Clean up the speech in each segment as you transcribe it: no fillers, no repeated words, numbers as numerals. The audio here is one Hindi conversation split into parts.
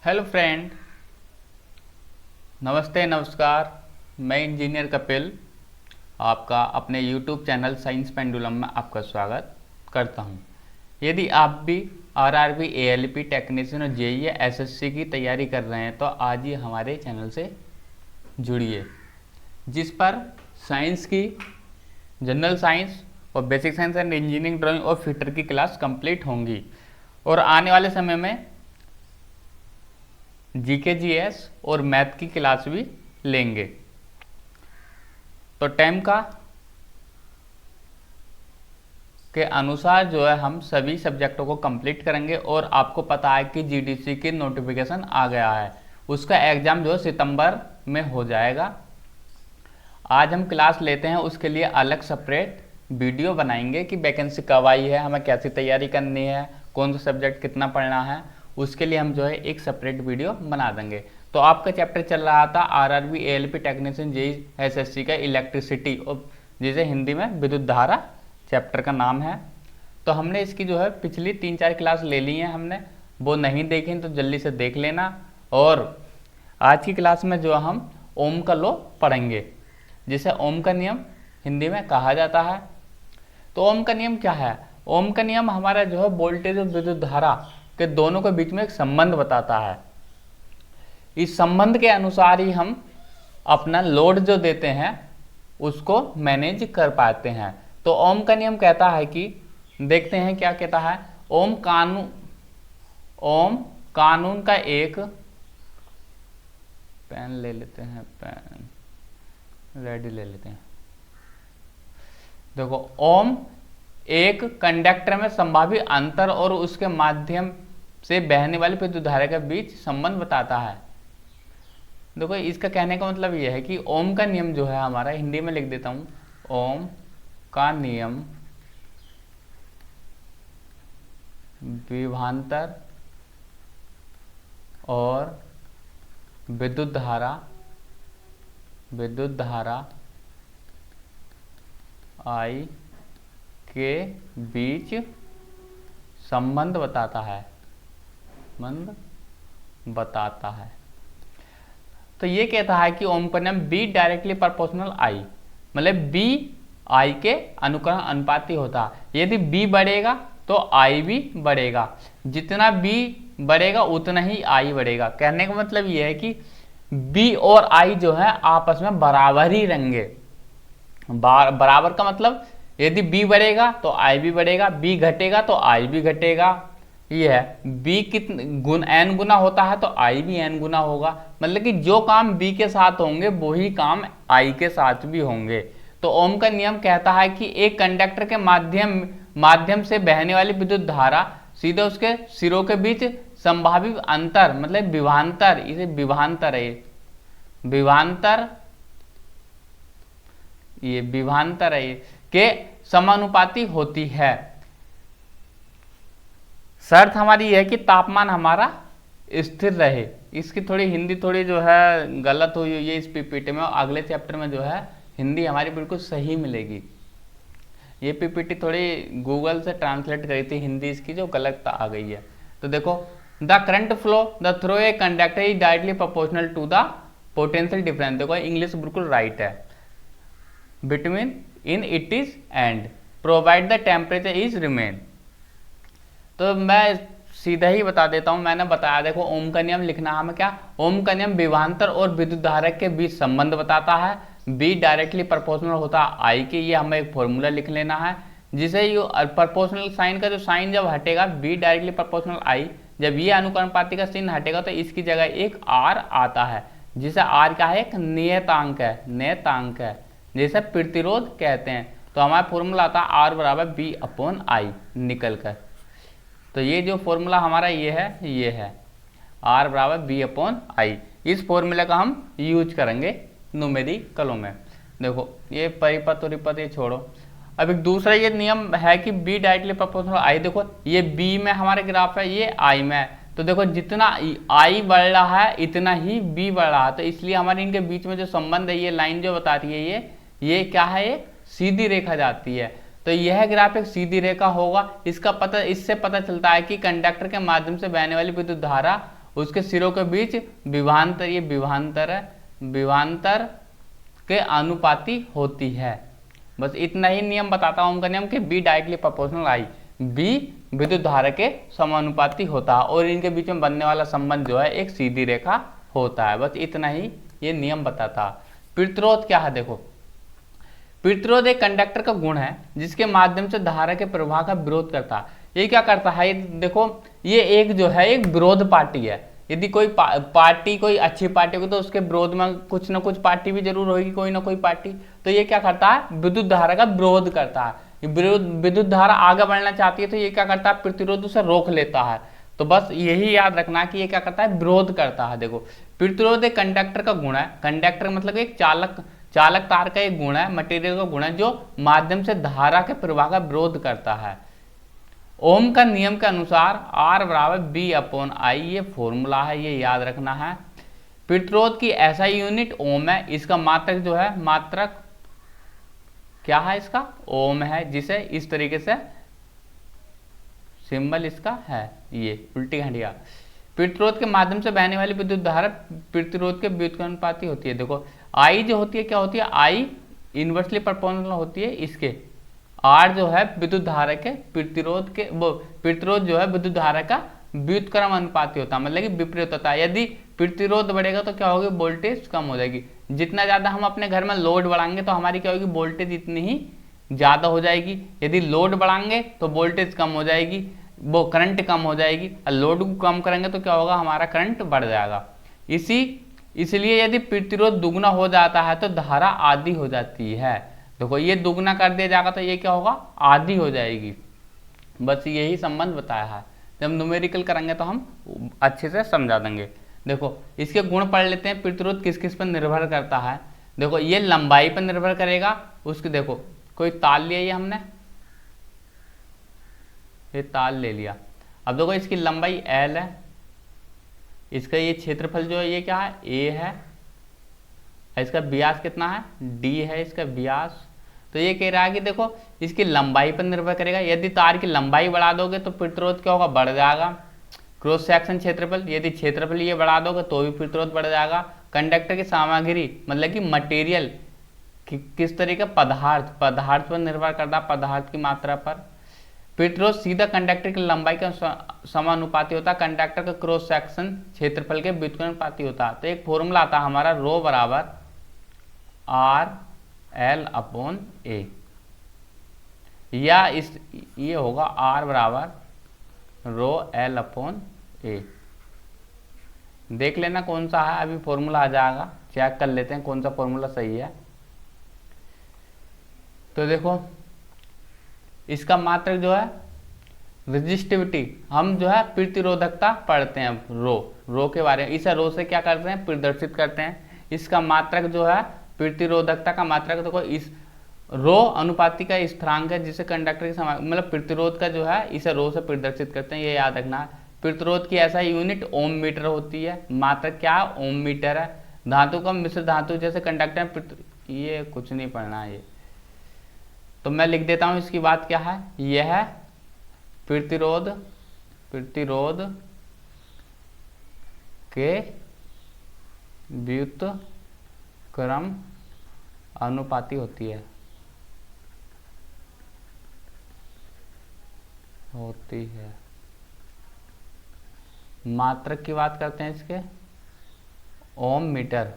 हेलो फ्रेंड, नमस्ते नमस्कार। मैं इंजीनियर कपिल आपका अपने यूट्यूब चैनल साइंस पेंडुलम में आपका स्वागत करता हूं। यदि आप भी आरआरबी, एएलपी टेक्नीशियन और जेईई एसएससी की तैयारी कर रहे हैं तो आज ही हमारे चैनल से जुड़िए, जिस पर साइंस की जनरल साइंस और basic science and engineering drawing और फिटर की क्लास कंप्लीट होंगी और आने वाले समय में जीके जीएस और मैथ की क्लास भी लेंगे। तो टाइम का के अनुसार जो है हम सभी सब्जेक्टों को कंप्लीट करेंगे। और आपको पता है कि जीडीसी की नोटिफिकेशन आ गया है, उसका एग्ज़ाम जो है सितंबर में हो जाएगा। आज हम क्लास लेते हैं, उसके लिए अलग सेपरेट वीडियो बनाएंगे कि वैकेंसी कब आई है, हमें कैसी तैयारी करनी है, कौन सा सब्जेक्ट कितना पढ़ना है, उसके लिए हम जो है एक सेपरेट वीडियो बना देंगे। तो आपका चैप्टर चल रहा था RRB, ALP technician, JEE SSC का इलेक्ट्रिसिटी, और जिसे हिंदी में विद्युत धारा चैप्टर का नाम है। तो हमने इसकी जो है पिछली 3-4 क्लास ले ली हैं, हमने वो नहीं देखी तो जल्दी से देख लेना। और आज की क्लास में जो हम ओम का लॉ पढ़ेंगे, जिसे ओम का नियम हिंदी में कहा जाता है। तो ओम का नियम क्या है? ओम का नियम हमारा जो है वोल्टेज और विद्युत धारा के दोनों के बीच में एक संबंध बताता है। इस संबंध के अनुसार ही हम अपना लोड जो देते हैं उसको मैनेज कर पाते हैं। तो ओम का नियम कहता है कि, देखते हैं क्या कहता है। ओम कानून का एक, पेन ले लेते हैं, पेन रेडी ले लेते हैं। देखो, ओम एक कंडक्टर में संभावी अंतर और उसके माध्यम से बहने वाली विद्युत धारा के बीच संबंध बताता है। देखो, इसका कहने का मतलब यह है कि ओम का नियम जो है हमारा, हिंदी में लिख देता हूं, ओम का नियम विभवांतर और विद्युत धारा I के बीच संबंध बताता है। तो ये कहता है कि ओम का नियम B डायरेक्टली प्रोपोर्शनल I, मतलब B I के अनुकरण अनुपाती होता है। यदि B बढ़ेगा तो I भी बढ़ेगा, जितना B बढ़ेगा उतना ही I बढ़ेगा। कहने का मतलब ये है कि B और I जो है आपस में बराबर ही रहेंगे। बराबर का मतलब यदि B बढ़ेगा तो I भी बढ़ेगा, B घटेगा तो I भी घटेगा। ये है, B n गुना होता है तो I भी n गुना होगा। मतलब कि जो काम B के साथ होंगे वही काम I के साथ भी होंगे। तो ओम का नियम कहता है कि एक कंडक्टर के माध्यम से बहने वाली विद्युत धारा सीधे उसके सिरों के बीच संभावित अंतर, मतलब विभवांतर, इसे विभवांतर है, विभवांतर है के समानुपाती होती है। शर्त हमारी यह है कि तापमान हमारा स्थिर रहे। इसकी थोड़ी हिंदी थोड़ी जो है गलत हुई है इस पीपीटी में, अगले चैप्टर में जो है हिंदी हमारी बिल्कुल सही मिलेगी। ये पीपीटी थोड़ी गूगल से ट्रांसलेट करी थी हिंदी, इसकी जो गलत आ गई है। तो देखो, the current flow the through a conductor is directly proportional to the potential difference. देखो, इंग्लिश बिल्कुल राइट है। Between in it is and provide the temperature is remain. तो मैं सीधा ही बता देता हूं, मैंने बताया। देखो, ओम का नियम लिखना हमें क्या, ओम का नियम विभवांतर और विद्युत धारा के बीच संबंध बताता है। B डायरेक्टली प्रोपोर्शनल होता है I के, ये हमें एक फॉर्मूला लिख लेना है, जिसे प्रोपोर्शनल साइन का जो साइन जब हटेगा, B डायरेक्टली प्रोपोर्शनल I, जब ये अनुकरणपाती का चिन्ह हटेगा तो इसकी जगह एक R आता है, जिसे R क्या है, एक नियतांक है, जैसे प्रतिरोध कहते हैं। तो हमारा फॉर्मूला आता है R बराबर B/I निकल कर। तो ये जो फॉर्मूला हमारा ये है R बराबर B/I। इस फॉर्मूले का हम यूज करेंगे न्यूमेरिकलों में। देखो, ये परिपथ और विपथ ये छोड़ो। अब एक दूसरा ये नियम है कि B डायरेक्टली प्रोपोर्शनल I। देखो, ये B में हमारे ग्राफ है, ये I में है। तो देखो, जितना I बढ़ रहा है इतना ही B बढ़ रहा है। तो इसलिए हमारे इनके बीच में जो संबंध है, ये लाइन जो बताती है, ये क्या है, ये सीधी रेखा जाती है। तो यह ग्राफ एक सीधी रेखा होगा। इससे पता चलता है कि कंडक्टर के माध्यम से बहने वाली विद्युत धारा उसके सिरों के बीच विभवांतर, ये विभवांतर है, विभवांतर के अनुपाती होती है। बस इतना ही नियम बताता हूं ओम का नियम कि V directly proportional I, V विद्युत धारा के समानुपाती होता है और इनके बीच में बनने वाला संबंध जो है एक सीधी रेखा होता है। बस इतना ही ये नियम बताता। प्रतिरोध क्या है, देखो प्रतिरोध एक कंडक्टर का गुण है जिसके माध्यम से धारा के प्रवाह का विरोध करता है। ये क्या करता है, देखो ये एक जो है एक विरोध पार्टी है। यदि कोई पार्टी कोई अच्छी पार्टी होगी तो उसके विरोध में कुछ ना कुछ पार्टी भी जरूर होगी, कोई ना कोई पार्टी। तो ये क्या करता है, विद्युत धारा का विरोध करता है। विद्युत धारा आगे बढ़ना चाहती है तो ये क्या करता है, प्रतिरोध उसे रोक लेता है। तो बस यही याद रखना कि ये क्या करता है, विरोध करता है। देखो प्रतिरोध एक कंडक्टर का गुण है, कंडक्टर मतलब एक चालक तार का एक गुण है, मटेरियल का गुण है जो माध्यम से धारा के प्रवाह का विरोध करता है। ओम का नियम के अनुसार R बराबर बी अपॉन आई, ये फॉर्मूला है, ये याद रखना है। प्रतिरोध की ऐसा यूनिट ओम है, इसका मात्रक जो है, मात्रक क्या है इसका, ओम है, जिसे इस तरीके से सिंबल इसका है, ये उल्टी घंटिया। प्रतिरोध के माध्यम से बहने वाली विद्युत धारा प्रतिरोध के व्युत्क्रमानुपाती होती है। देखो आई जो होती है क्या होती है, आई इनवर्सली प्रोपोर्शनल होती है इसके, आर जो है विद्युत धारा के प्रतिरोध के, वो प्रतिरोध जो है विद्युत धारा का व्युत्क्रम अनुपाती होता है, मतलब कि विपरीत होता है। यदि प्रतिरोध बढ़ेगा तो क्या होगी, वोल्टेज कम हो जाएगी। जितना ज्यादा हम अपने घर में लोड बढ़ाएंगे तो हमारी क्या होगी, वोल्टेज इतनी ही ज्यादा हो जाएगी। यदि लोड बढ़ाएंगे तो वोल्टेज कम हो जाएगी, वो करंट कम हो जाएगी। और लोड को कम करेंगे तो क्या होगा, हमारा करंट बढ़ जाएगा। इसलिए यदि प्रतिरोध दुगना हो जाता है तो धारा आधी हो जाती है। देखो ये दुगना कर दिया जाएगा तो ये क्या होगा, आधी हो जाएगी। बस यही संबंध बताया है, जब न्यूमेरिकल करेंगे तो हम अच्छे से समझा देंगे। देखो इसके गुण पढ़ लेते हैं, प्रतिरोध किस किस पर निर्भर करता है। देखो ये लंबाई पर निर्भर करेगा, उसके देखो कोई ताल लिया ये हमने, ये ताल ले लिया। अब देखो इसकी लंबाई L है, इसका ये क्षेत्रफल जो है ये क्या है, A है, इसका व्यास कितना है, D है इसका व्यास। तो ये कह रहा है कि देखो इसकी लंबाई पर निर्भर करेगा। यदि तार की लंबाई बढ़ा दोगे तो प्रतिरोध क्या होगा, बढ़ जाएगा। क्रॉस सेक्शन क्षेत्रफल, यदि क्षेत्रफल ये बढ़ा दोगे तो भी प्रतिरोध बढ़ जाएगा। कंडक्टर की सामग्री मतलब कि मटेरियल किस तरह का, पदार्थ पर निर्भर करता है, पदार्थ की मात्रा पर। प्रतिरोध सीधा कंडक्टर की लंबाई के समानुपाती होता है, कंडक्टर का क्रॉस सेक्शन क्षेत्रफल के व्युत्क्रमानुपाती होता है। तो एक फॉर्मूला आता है हमारा, रो बराबर आर एल अपॉन ए, या इस ये होगा आर बराबर रो एल अपॉन ए। देख लेना कौन सा है, अभी फॉर्मूला आ जाएगा, चेक कर लेते हैं कौन सा फॉर्मूला सही है। तो देखो इसका मात्रक जो है रेजिस्टिविटी, हम जो है प्रतिरोधकता पढ़ते हैं, रो के बारे में। इस रो से क्या करते हैं, प्रदर्शित करते हैं। इसका मात्रक जो है प्रतिरोधकता का मात्रक, देखो इस रो अनुपाती का स्थिरांक है जिसे कंडक्टर की मतलब प्रतिरोध का जो है इसे रो से प्रदर्शित करते हैं, ये याद रखना। प्रतिरोध की ऐसा यूनिट ओम मीटर होती है, मात्रक क्या है, ओम मीटर है। धातु का मिश्र धातु जैसे कंडक्टर, ये कुछ नहीं पढ़ना है ये, तो मैं लिख देता हूं इसकी बात क्या है। यह है प्रतिरोध के व्युत्क्रम अनुपाती होती है, मात्रक की बात करते हैं इसके, ओम मीटर,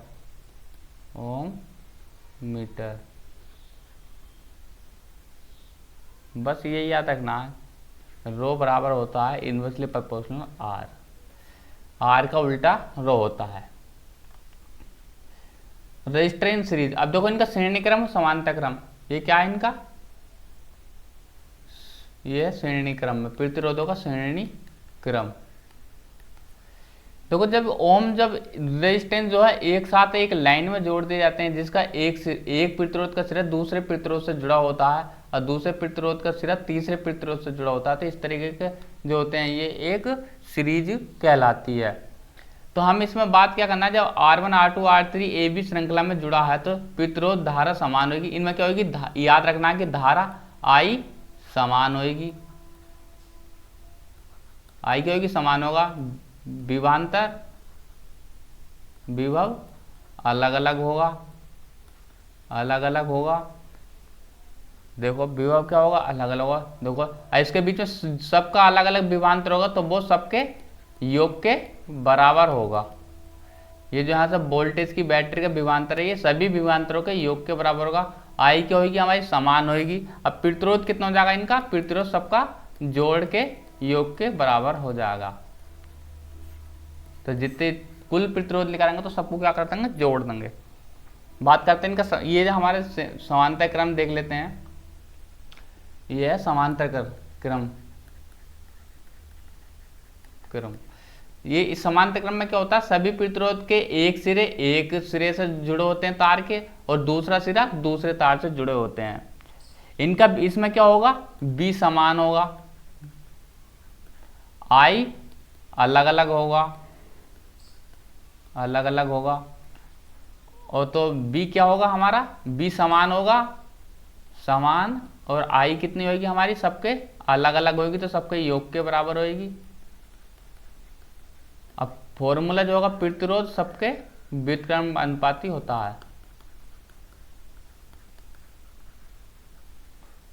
बस ये याद रखना है। रो बराबर होता है इनवर्सली प्रोपोर्शनल आर, आर का उल्टा रो होता है। रेजिस्टेंस सीरीज, अब देखो इनका श्रेणी क्रम समानता क्रम, ये क्या है इनका, ये श्रेणी क्रम में प्रतिरोधों का श्रेणी क्रम। देखो जब रेजिस्टेंस जो है एक साथ एक लाइन में जोड़ दिए जाते हैं, जिसका एक प्रतिरोध का सिरा दूसरे प्रतिरोध से जुड़ा होता है और दूसरे प्रतिरोध का सिरा तीसरे प्रतिरोध से जुड़ा होता है, तो इस तरीके के जो होते हैं ये एक सीरीज कहलाती है। तो हम इसमें बात क्या करना है, जब R1 R2 R3 AB श्रृंखला में जुड़ा है तो प्रतिरोध धारा समान होगी। इनमें क्या होगी, याद रखना है कि धारा I समान होगी, I क्या होगी, समान होगा। विभवांतर विभव अलग अलग होगा, अलग अलग होगा। देखो विभव क्या होगा, अलग अलग होगा। देखो इसके बीच में सबका अलग अलग विभवांतर होगा तो वो सबके योग के बराबर होगा। ये जो यहाँ से वोल्टेज की बैटरी का विभवांतर है ये सभी विभवांतरों के योग के बराबर होगा। आई क्या होगी हमारी, समान होगी। अब प्रतिरोध कितना हो जाएगा इनका, प्रतिरोध सबका जोड़ के योग के बराबर हो जाएगा। तो जितने कुल प्रतिरोध निकालेंगे तो सबको क्या कर देंगे, जोड़ देंगे। बात करते हैं इनका, ये जो हमारे समांतर क्रम देख लेते हैं। ये है समांतर क्रम क्रम। ये इस समांतर क्रम में क्या होता है, सभी प्रतिरोध के एक सिरे से जुड़े होते हैं तार के, और दूसरा सिरा दूसरे तार से जुड़े होते हैं। इनका इसमें क्या होगा, बी समान होगा, आई अलग अलग होगा, अलग अलग होगा। और तो बी क्या होगा हमारा, बी समान होगा, समान, और आई कितनी होगी हमारी, सबके अलग अलग होगी तो सबके योग के बराबर होगी। अब फॉर्मूला जो होगा, प्रतिरोध सबके व्युत्क्रम अनुपाती होता है।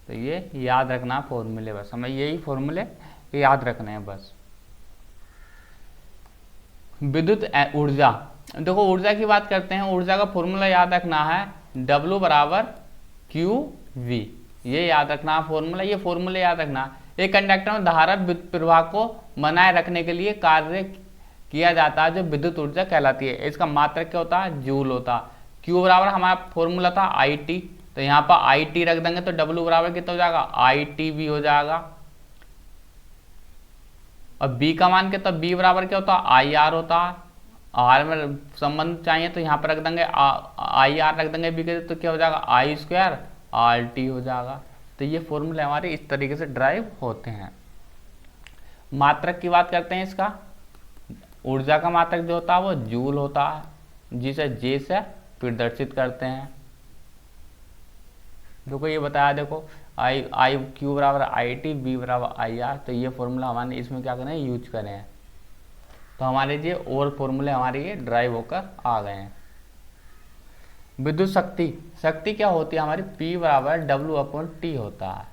तो ये याद रखना फॉर्मूले, बस हमें यही फॉर्मूले याद रखने हैं बस। विद्युत ऊर्जा, देखो ऊर्जा की बात करते हैं, ऊर्जा का फॉर्मूला याद रखना है, W बराबर QV, ये याद रखना फॉर्मूला। ये फॉर्मूला याद रखना, एक कंडक्टर में धारा विद्युत प्रवाह को बनाए रखने के लिए कार्य किया जाता है जो विद्युत ऊर्जा कहलाती है। इसका मात्रक क्या होता है, जूल होता है। Q बराबर हमारा फॉर्मूला था IT, तो यहाँ पर IT रख देंगे तो W बराबर कितना हो जाएगा, ITV हो जाएगा। और B का मान क्या, तो B बराबर क्या होता है, IR होता है। R में संबंध चाहिए तो यहाँ पर रख देंगे IR रख देंगे B के, तो क्या हो जाएगा, I² RT हो जाएगा। तो ये फॉर्मूले हमारे इस तरीके से ड्राइव होते हैं। मात्रक की बात करते हैं, इसका ऊर्जा का मात्रक जो होता है वो जूल होता है, जिसे J से प्रदर्शित करते हैं। देखो ये बताया, देखो आई Q बराबर IT, B बराबर IR, तो ये फॉर्मूला हमारे इसमें क्या करें, यूज करें हैं। तो हमारे ये और फॉर्मूले हमारे ये ड्राइव होकर आ गए हैं। विद्युत शक्ति, शक्ति क्या होती है हमारी, P बराबर W/T होता है।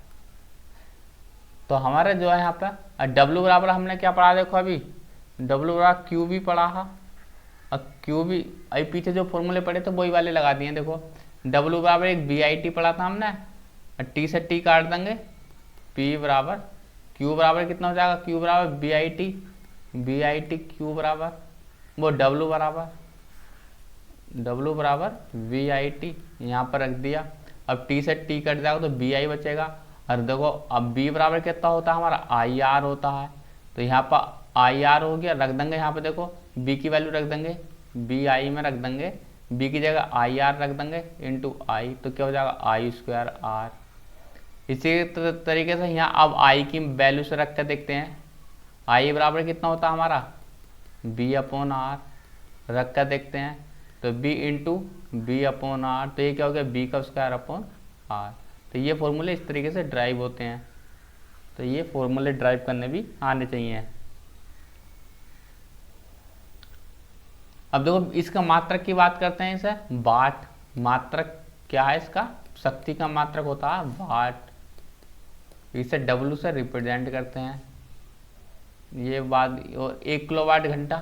तो हमारे जो है यहाँ पे W बराबर हमने क्या पढ़ा, देखो अभी W बराबर QV पढ़ा है, और QV अभी पीछे जो फॉर्मूले पढ़े थे वही वाले लगा दिए। देखो W बराबर एक BIT पढ़ा था हमने, और T से T काट देंगे, P बराबर Q बराबर कितना हो जाएगा, Q बराबर BIT Q बराबर वो W बराबर VIT, यहाँ पर रख दिया। अब T से T कट जाएगा तो BI बचेगा। और देखो अब B बराबर कितना होता है हमारा, IR होता है, तो यहाँ पर IR हो गया, रख देंगे यहाँ पे, देखो B की वैल्यू रख देंगे, BI में रख देंगे, B की जगह IR रख देंगे इंटू I, तो क्या हो जाएगा, I²R। इसी तरीके से यहाँ अब I की वैल्यू से रख कर देखते हैं, I बराबर कितना होता है हमारा, B/R, रख कर देखते हैं तो B इंटू B/R, तो ये क्या हो गया, B²/R। तो ये फॉर्मूले इस तरीके से ड्राइव होते हैं। तो ये फॉर्मूले ड्राइव करने भी आने चाहिए। अब देखो इसका मात्रक की बात करते हैं, इसे वाट, मात्रक क्या है इसका, शक्ति का मात्रक होता है वाट। इसे W से रिप्रेजेंट करते हैं। ये बात, और 1 किलोवाट घंटा,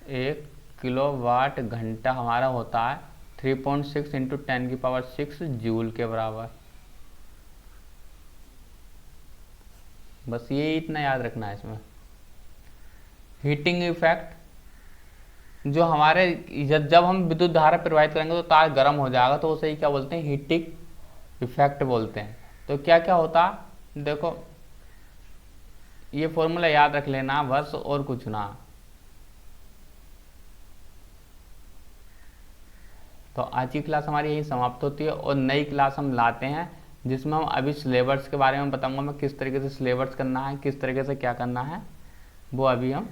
1 किलोवाट घंटा हमारा होता है 3.6 इंटू 10⁶ जूल के बराबर। बस ये इतना याद रखना है इसमें। हीटिंग इफेक्ट, जो हमारे जब हम विद्युत धारा प्रवाहित करेंगे तो तार गर्म हो जाएगा, तो उसे क्या बोलते हैं, हीटिंग इफेक्ट बोलते हैं। तो क्या क्या होता, देखो ये फॉर्मूला याद रख लेना बस, और कुछ ना। तो आज की क्लास हमारी यही समाप्त होती है, और नई क्लास हम लाते हैं जिसमें हम अभी सिलेबस के बारे में बताऊंगा मैं, किस तरीके से सिलेबस करना है, किस तरीके से क्या करना है, वो अभी हम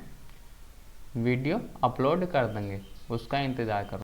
वीडियो अपलोड कर देंगे, उसका इंतज़ार करो।